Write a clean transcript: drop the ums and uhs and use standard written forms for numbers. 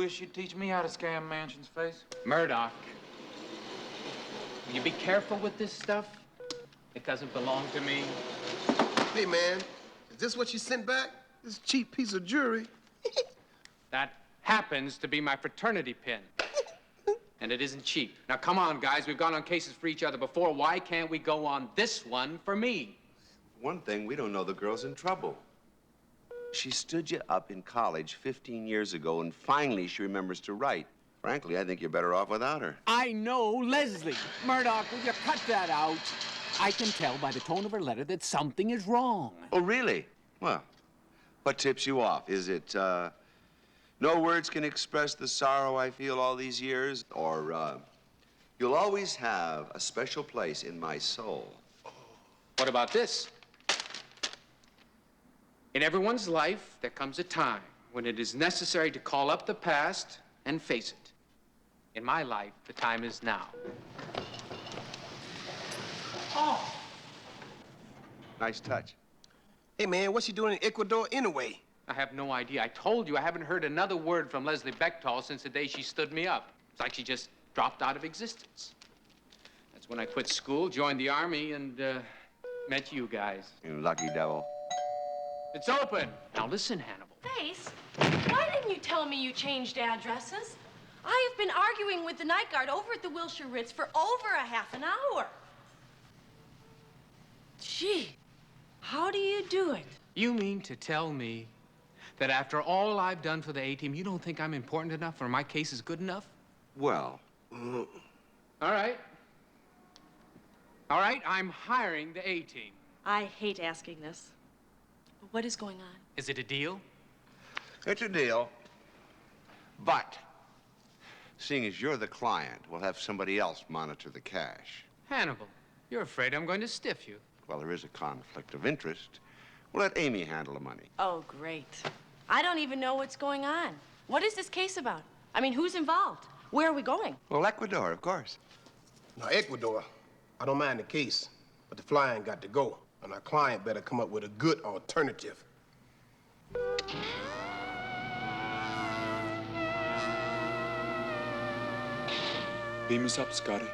Wish you'd teach me how to scam mansions, Face. Murdock, will you be careful with this stuff? It doesn't belong to me. Hey, man, is this what you sent back? This cheap piece of jewelry? That happens to be my fraternity pin. And it isn't cheap. Now, come on, guys. We've gone on cases for each other before. Why can't we go on this one for me? One thing, we don't know the girl's in trouble. She stood you up in college 15 years ago, and finally she remembers to write. Frankly, I think you're better off without her. I know Leslie. Murdock, will you cut that out? I can tell by the tone of her letter that something is wrong. Oh, really? Well, what tips you off? Is it, no words can express the sorrow I feel all these years? Or, you'll always have a special place in my soul? What about this? In everyone's life, there comes a time when it is necessary to call up the past and face it. In my life, the time is now. Oh. Nice touch. Hey, man, what's she doing in Ecuador anyway? I have no idea. I told you I haven't heard another word from Leslie Bechtold since the day she stood me up. It's like she just dropped out of existence. That's when I quit school, joined the Army, and met you guys. You lucky devil. It's open. Now listen, Hannibal. Face, why didn't you tell me you changed addresses? I have been arguing with the night guard over at the Wilshire Ritz for over a half an hour. Gee, how do you do it? You mean to tell me that after all I've done for the A-team, you don't think I'm important enough or my case is good enough? Well. All right. All right, I'm hiring the A-team. I hate asking this. But what is going on? Is it a deal? It's a deal. But, seeing as you're the client, we'll have somebody else monitor the cash. Hannibal, you're afraid I'm going to stiff you. Well, there is a conflict of interest. We'll let Amy handle the money. Oh, great. I don't even know what's going on. What is this case about? I mean, who's involved? Where are we going? Well, Ecuador, of course. Now, Ecuador, I don't mind the case, but the flying got to go, and our client better come up with a good alternative. Beam us up, Scotty.